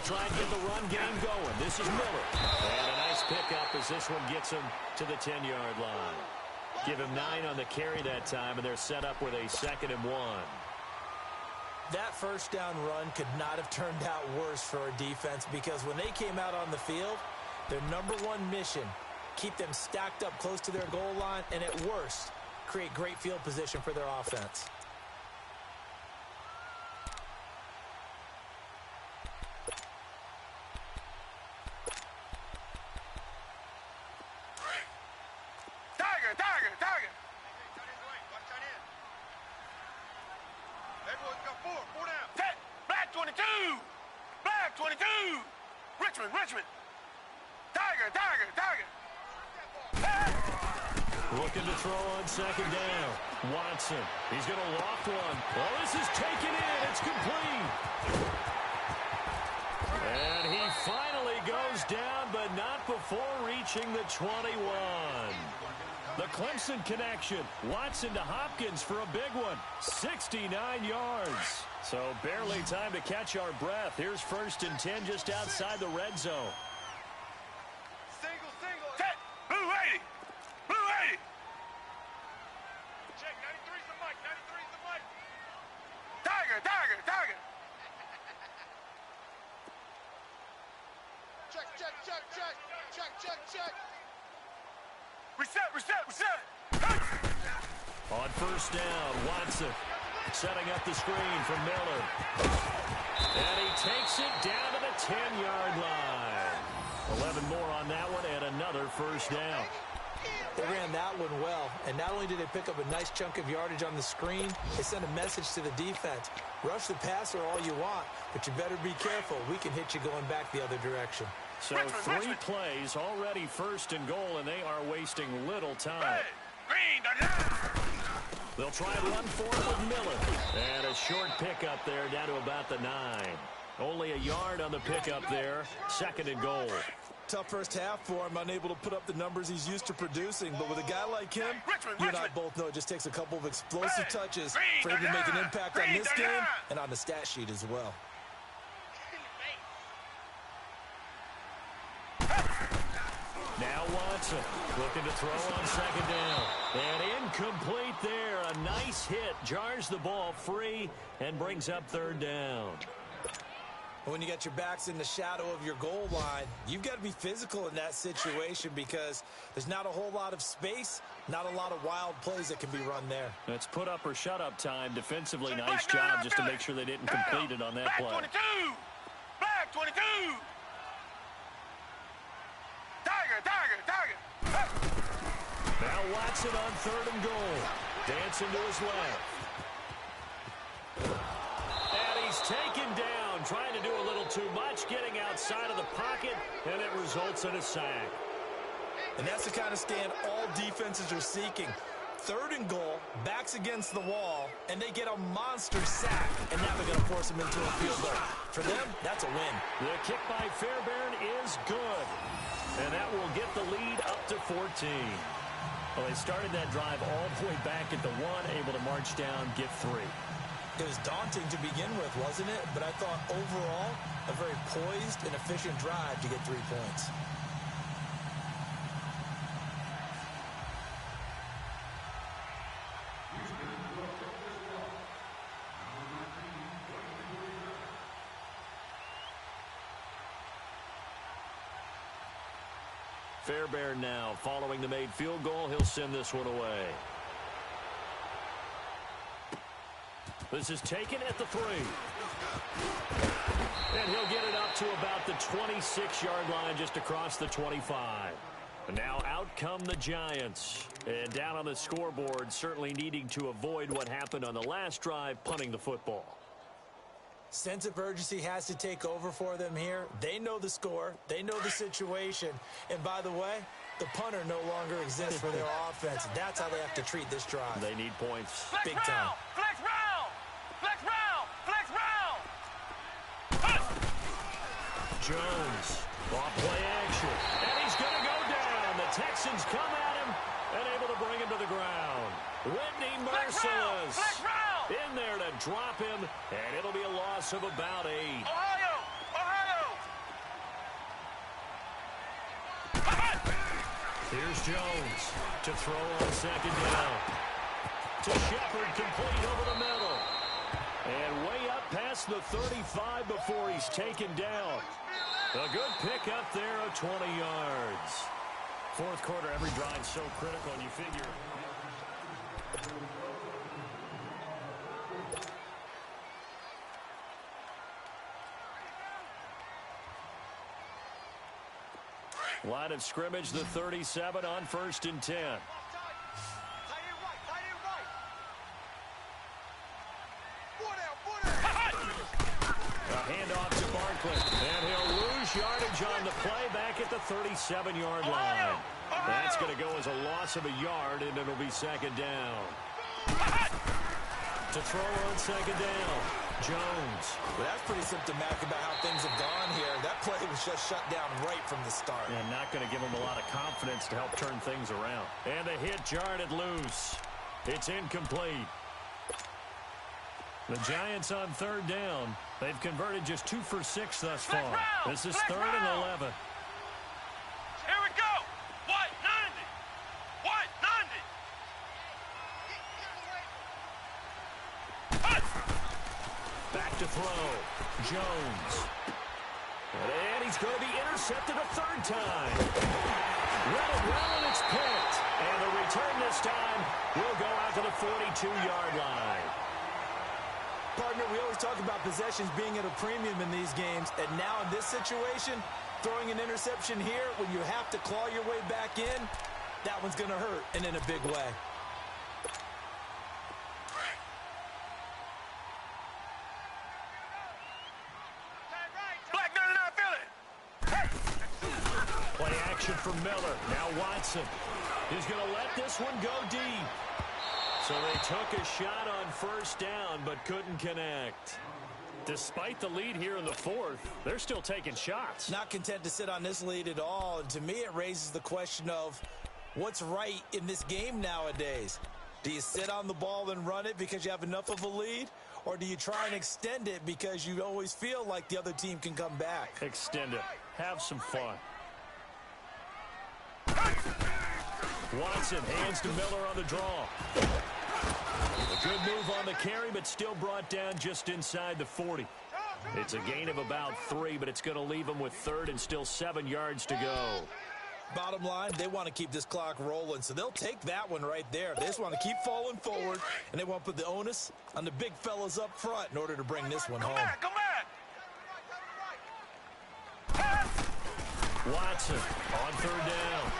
Try and get the run game going. This is Miller. And a nice pickup as this one gets him to the 10-yard line. Give him 9 on the carry that time, and they're set up with a 2nd and 1. That first down run could not have turned out worse for our defense because when they came out on the field, their #1 mission, keep them stacked up close to their goal line, and at worst, create great field position for their offense. Looking to throw on 2nd down. Watson. He's going to loft one. Well, this is taken in. It's complete. And he finally goes down, but not before reaching the 21. The Clemson connection. Watson to Hopkins for a big one. 69 yards. So barely time to catch our breath. Here's 1st and 10 just outside the red zone. Check. Reset. On 1st down, Watson setting up the screen for Miller. And he takes it down to the 10-yard line. 11 more on that one and another first down. They ran that one well, and not only did they pick up a nice chunk of yardage on the screen, they sent a message to the defense. Rush the passer all you want, but you better be careful. We can hit you going back the other direction. So 3 plays, already first and goal, and they are wasting little time. They'll try and run for it with Miller. And a short pickup there down to about the 9. Only a yard on the pickup there. 2nd and goal. Tough first half for him, unable to put up the numbers he's used to producing. But with a guy like him, you and I both know it just takes a couple of explosive touches for him to make an impact on this game and on the stat sheet as well. Now Watson looking to throw on 2nd down. And incomplete there. A nice hit. Jars the ball free and brings up 3rd down. When you got your backs in the shadow of your goal line, you've got to be physical in that situation because there's not a whole lot of space, not a lot of wild plays that can be run there. It's put up or shut up time. Defensively, nice job just to make sure they didn't complete it on that play. Black 22! Black 22! Tiger! Now Watson on 3rd and goal. Dancing to his left. And he's taken down, trying to do a little too much, getting outside of the pocket, and it results in a sack. And that's the kind of stand all defenses are seeking. 3rd and goal, backs against the wall, and they get a monster sack, and now they're going to force him into a field goal. For them, that's a win. The kick by Fairbairn is good, and that will get the lead up to 14. Well, they started that drive all the way back at the 1, able to march down, get 3. It was daunting to begin with, wasn't it? But I thought overall, a very poised and efficient drive to get 3 points. Fairbairn now, following the made field goal, he'll send this one away. This is taken at the 3. And he'll get it up to about the 26-yard line, just across the 25. And now out come the Giants. And down on the scoreboard, certainly needing to avoid what happened on the last drive, punting the football. Sense of urgency has to take over for them here. They know the score. They know the situation. And by the way, the punter no longer exists for their offense. That's how they have to treat this drive. They need points. Flex Big time. Flex round! Flex round! Flex round! Jones, off play action. And he's going to go down. The Texans come at him and able to bring him to the ground. Whitney merciless. Flex round! In there to drop him, and it'll be a loss of about 8. Ohio! Here's Jones to throw on 2nd down. To Shepard, complete over the middle. And way up past the 35 before he's taken down. A good pick up there of 20 yards. 4th quarter, every drive so critical, and you figure... Line of scrimmage, the 37 on 1st and 10. A handoff to Barkley. And he'll lose yardage on the play back at the 37-yard line. That's going to go as a loss of a yard, and it'll be 2nd down. To throw on 2nd down, Jones. Well, that's pretty symptomatic about how things have gone here. That play was just shut down right from the start. And not going to give him a lot of confidence to help turn things around. And the hit jarred it loose. It's incomplete. The Giants on 3rd down. They've converted just 2 for 6 thus far. This is 3rd and 11. Here we go! White 90! White 90! Back to throw. Jones. And he's going to be intercepted a 3rd time. Read it well, and it's picked. And the return this time will go out to the 42-yard line. Partner, we always talk about possessions being at a premium in these games, and now in this situation, throwing an interception here when you have to claw your way back in, that one's going to hurt, and in a big way. Play action from Miller. Now Watson. He's going to let this one go deep. So they took a shot on first down, but couldn't connect. Despite the lead here in the fourth, they're still taking shots. Not content to sit on this lead at all. And to me, it raises the question of what's right in this game nowadays. Do you sit on the ball and run it because you have enough of a lead? Or do you try and extend it because you always feel like the other team can come back? Extend it. Have some fun. Watson hands to Miller on the draw. A good move on the carry, but still brought down just inside the 40. It's a gain of about 3, but it's going to leave them with third and still 7 yards to go. Bottom line, they want to keep this clock rolling, so they'll take that one right there. They just want to keep falling forward, and they want to put the onus on the big fellas up front in order to bring this one home. Come back! Watson on third down.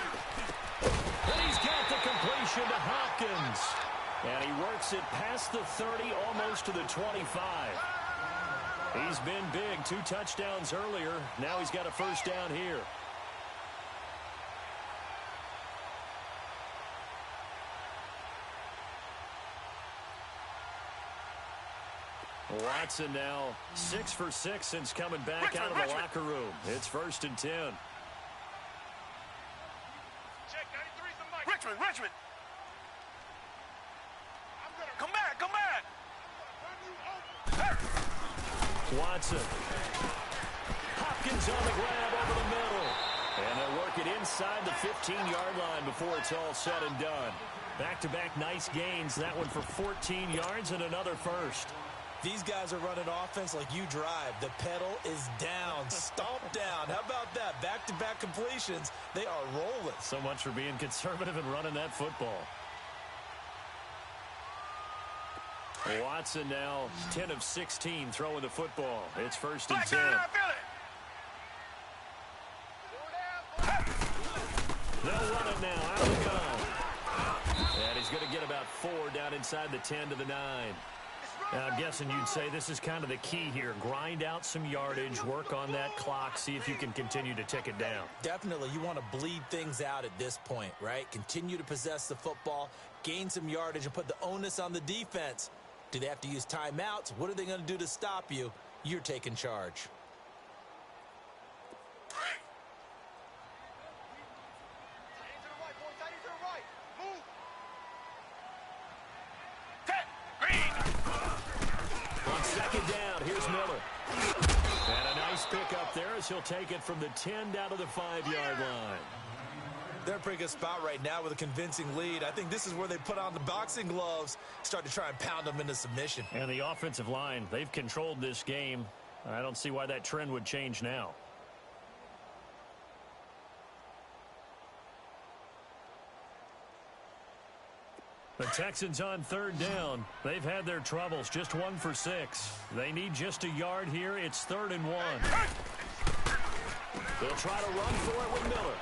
And he's got the completion to Hopkins. And he works it past the 30, almost to the 25. He's been big. 2 touchdowns earlier. Now he's got a first down here. Watson now 6 for 6 since coming back out of the locker room. It's 1st and 10. Richmond! Come back! Watson. Hopkins on the grab over the middle. And they'll work it inside the 15-yard line before it's all said and done. Back-to-back nice gains. That one for 14 yards and another first. These guys are running offense like you drive. The pedal is down, stomped down. How about that? Back-to-back completions. They are rolling. So much for being conservative and running that football. Watson now 10 of 16 throwing the football. It's 1st and 10. They'll run it now. Out we go. And he's going to get about 4 down inside the 10 to the 9. Now, I'm guessing you'd say this is kind of the key here. Grind out some yardage, work on that clock, see if you can continue to tick it down. Definitely. You want to bleed things out at this point, right? Continue to possess the football, gain some yardage, and put the onus on the defense. Do they have to use timeouts? What are they going to do to stop you? You're taking charge. On second down, here's Miller. And a nice pick up there as he'll take it from the 10 down to the 5-yard line. They're in a pretty good spot right now with a convincing lead. I think this is where they put on the boxing gloves, start to try and pound them into submission. And the offensive line, they've controlled this game. I don't see why that trend would change now. The Texans on third down. They've had their troubles, just 1 for 6. They need just a yard here. It's 3rd and 1. They'll try to run for it with Miller.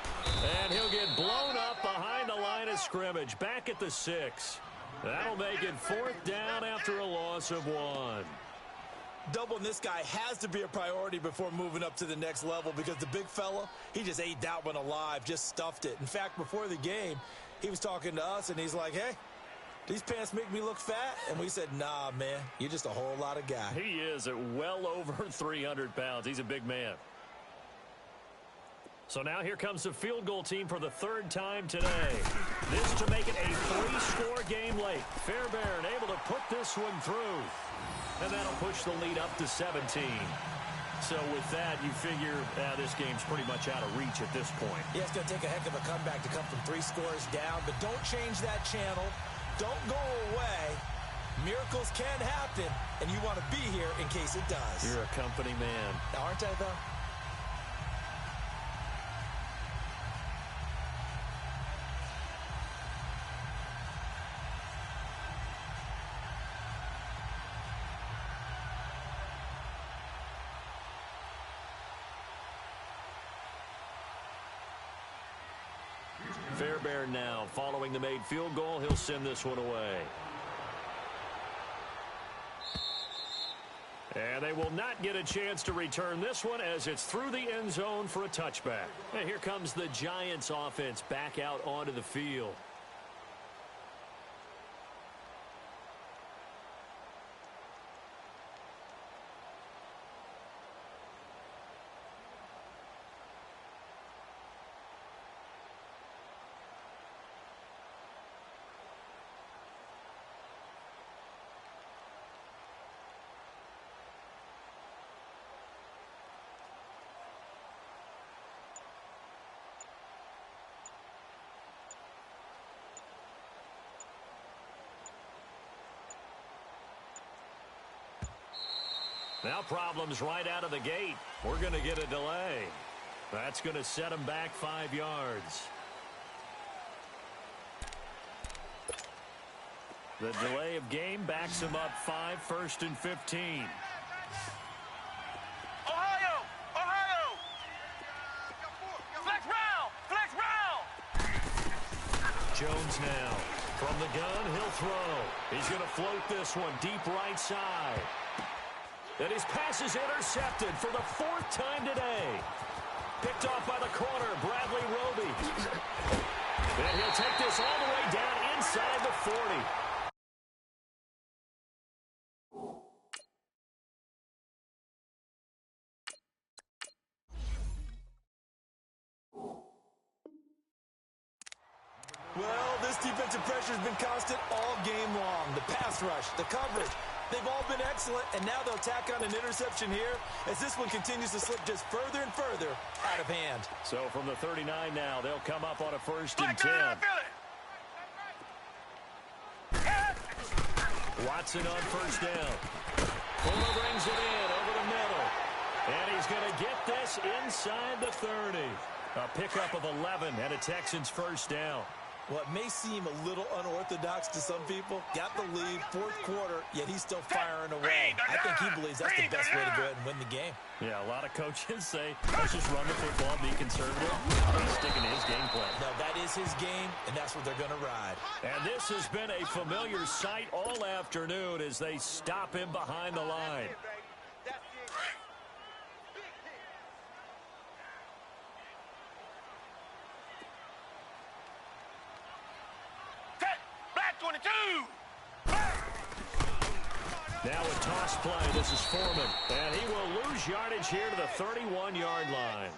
And he'll get blown up behind the line of scrimmage. Back at the 6. That'll make it 4th down after a loss of 1. Doubling this guy has to be a priority before moving up to the next level because the big fella, he just ate that one alive, just stuffed it. In fact, before the game, he was talking to us, and he's like, hey, these pants make me look fat? And we said, nah, man, you're just a whole lot of guy. He is at well over 300 pounds. He's a big man. So now here comes the field goal team for the 3rd time today. This to make it a 3-score game late. Fairbairn able to put this one through. And that'll push the lead up to 17. So with that, you figure this game's pretty much out of reach at this point. Yeah, it's going to take a heck of a comeback to come from 3 scores down. But don't change that channel. Don't go away. Miracles can happen, and you want to be here in case it does. You're a company man. Aren't I, though? Fairbairn now, following the made field goal, he'll send this one away. And they will not get a chance to return this one as it's through the end zone for a touchback. And here comes the Giants offense back out onto the field. Now problems right out of the gate. We're going to get a delay. That's going to set them back 5 yards. The delay of game backs them up 5, 1st and 15. Ohio! Ohio! Flex round! Flex round! Jones now. From the gun, he'll throw. He's going to float this one deep right side. And his pass is intercepted for the 4th time today. Picked off by the corner, Bradley Roby. And he'll take this all the way down inside the 40. Well, this defensive pressure has been constant all game long. The pass rush, the coverage, they've all been excellent, and now they'll tack on an interception here as this one continues to slip just further and further out of hand. So from the 39 now, they'll come up on a 1st and 10. Watson on 1st down. Fuller brings it in over the middle. And he's going to get this inside the 30. A pickup of 11 and a Texans 1st down. What may seem a little unorthodox to some people, got the lead, 4th quarter, yet he's still firing away. I think he believes that's the best way to go ahead and win the game. Yeah, a lot of coaches say, let's just run the football, be conservative. He's sticking to his game plan. No, that is his game, and that's what they're going to ride. And this has been a familiar sight all afternoon as they stop him behind the line. Now a toss play. This is Foreman. And he will lose yardage here to the 31-yard line.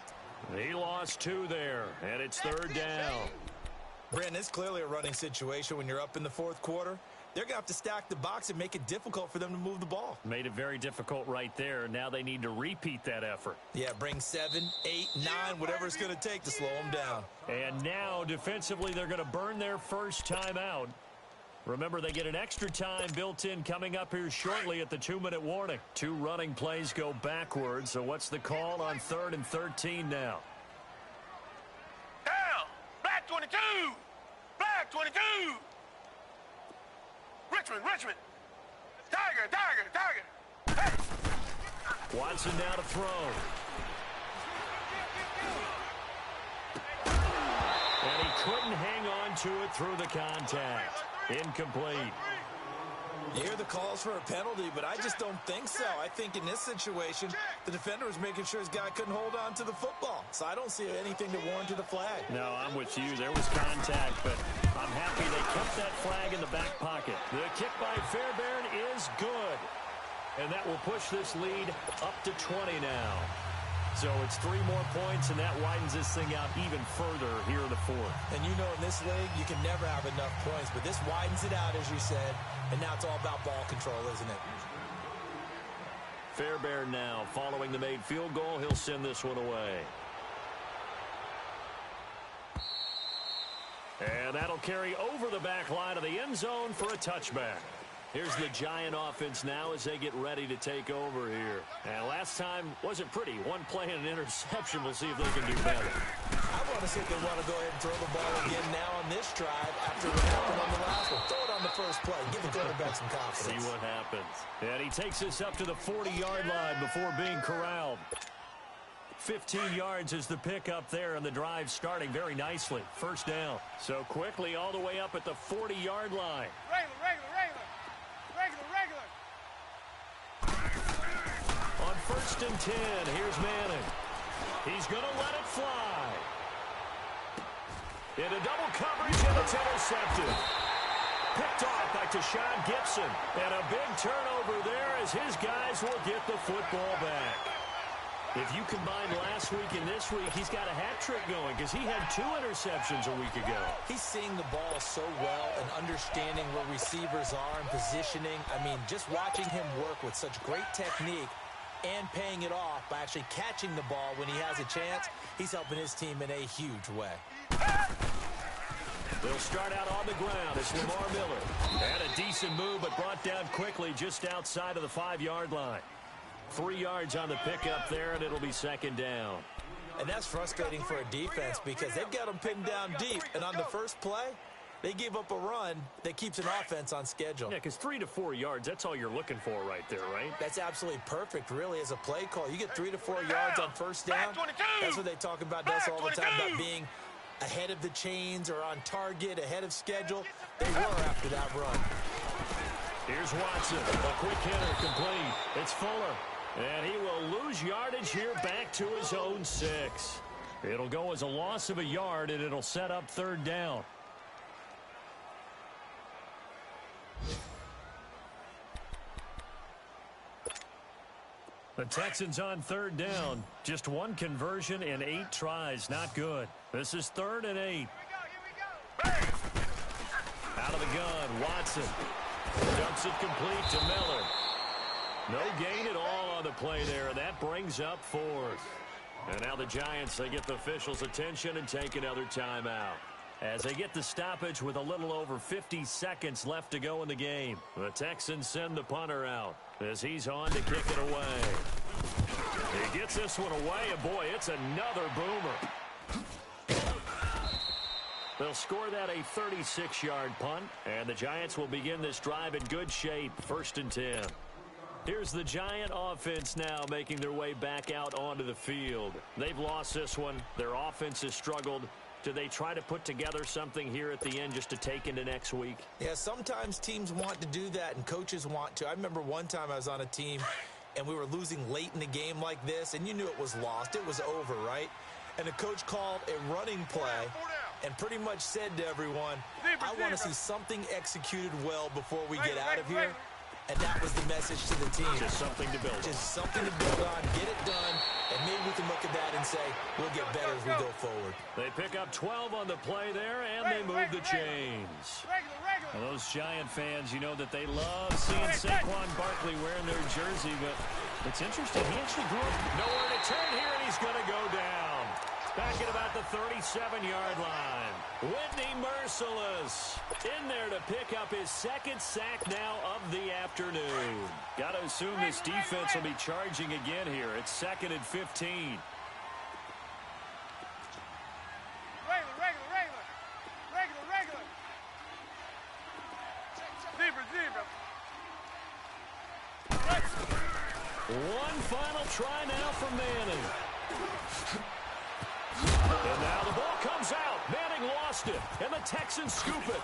He lost 2 there, and it's 3rd down. Brandon, it's clearly a running situation when you're up in the 4th quarter. They're going to have to stack the box and make it difficult for them to move the ball. Made it very difficult right there. Now they need to repeat that effort. Yeah, bring 7, 8, 9, whatever it's going to take to slow them down. And now defensively they're going to burn their first time out. Remember, they get an extra time built in coming up here shortly at the 2-minute warning. 2 running plays go backwards, so what's the call on 3rd and 13 now? Down! Black 22! Black 22! Richmond! Tiger! Hey! Watson now to throw. And he couldn't hang on to it through the contact. Incomplete. You hear the calls for a penalty, but I just don't think so. I think in this situation, the defender was making sure his guy couldn't hold on to the football. So I don't see anything to warrant a flag. No, I'm with you. There was contact, but I'm happy they kept that flag in the back pocket. The kick by Fairbairn is good. And that will push this lead up to 20 now. So it's 3 more points, and that widens this thing out even further here in the 4th. And you know in this league, you can never have enough points, but this widens it out, as you said, and now it's all about ball control, isn't it? Fairbairn now, following the made field goal, he'll send this one away. And that'll carry over the back line of the end zone for a touchback. Here's the Giant offense now as they get ready to take over here. And last time wasn't pretty. 1 play and an interception. We'll see if they can do better. I want to see if they want to go ahead and throw the ball again now on this drive after what happened on the last one. Throw it on the first play. Give the quarterback some confidence. See what happens. And he takes this up to the 40-yard line before being corralled. 15 yards is the pickup there, and the drive starting very nicely. First down. So quickly all the way up at the 40-yard line. Regular. On 1st and 10, here's Manning. He's going to let it fly. Into double coverage, and it's intercepted. Picked off by Tashawn Gibson. And a big turnover there as his guys will get the football back. If you combine last week and this week, he's got a hat trick going because he had 2 interceptions a week ago. He's seeing the ball so well and understanding where receivers are and positioning. I mean, just watching him work with such great technique and paying it off by actually catching the ball when he has a chance, he's helping his team in a huge way. They'll start out on the ground. It's Lamar Miller. And a decent move, but brought down quickly just outside of the 5-yard line. 3 yards on the pickup there, and it'll be 2nd down. And that's frustrating for a defense because they've got them pinned down deep. And on the first play, they gave up a run that keeps an offense on schedule. Yeah, because 3 to 4 yards, that's all you're looking for right there, right? That's absolutely perfect, really, as a play call. You get 3 to 4 yards on first down. That's what they talk about us all the time, about being ahead of the chains or on target, ahead of schedule. They were after that run. Here's Watson. A quick hitter complete. It's Fuller. And he will lose yardage here back to his own 6. It'll go as a loss of a yard, and it'll set up 3rd down. The Texans on 3rd down. Just 1 conversion in 8 tries. Not good. This is 3rd and 8. Out of the gun, Watson. Dumps it complete to Miller. No gain at all on the play there. That brings up 4th. And now the Giants, they get the officials' attention and take another timeout. As they get the stoppage with a little over 50 seconds left to go in the game. The Texans send the punter out as he's on to kick it away. He gets this one away, and boy, it's another boomer. They'll score that a 36-yard punt, and the Giants will begin this drive in good shape, 1st and 10. Here's the Giant offense now making their way back out onto the field. They've lost this one. Their offense has struggled. Do they try to put together something here at the end just to take into next week? Yeah, sometimes teams want to do that and coaches want to. I remember one time I was on a team and we were losing late in the game like this, and you knew it was lost. It was over, right? And the coach called a running play and pretty much said to everyone, I want to see something executed well before we get out of here. And that was the message to the team. Just something to build on. Just something to build on, get it done, and maybe we can look at that and say, we'll get better as we go forward. They pick up 12 on the play there, and they move the chains. Well, those Giant fans, you know that they love seeing Saquon Barkley wearing their jersey, but it's interesting. He actually grew up nowhere to turn here, and he's going to go down. Back at about the 37-yard line. Whitney Merciless in there to pick up his 2nd sack now of the afternoon. Got to assume this defense will be charging again here. It's 2nd and 15. Regular. Zebra. One final try now from Manning. And now the ball comes out. Manning lost it, and the Texans scoop it.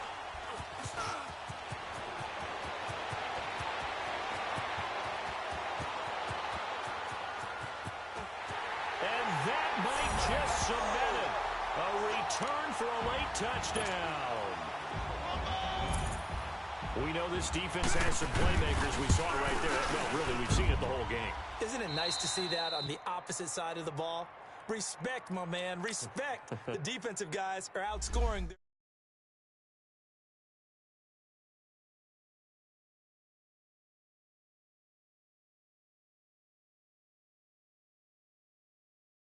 And that might just cement it. A return for a late touchdown. We know this defense has some playmakers. We saw it right there. Well, really, we've seen it the whole game. Isn't it nice to see that on the opposite side of the ball? Respect, my man. Respect. The defensive guys are outscoring.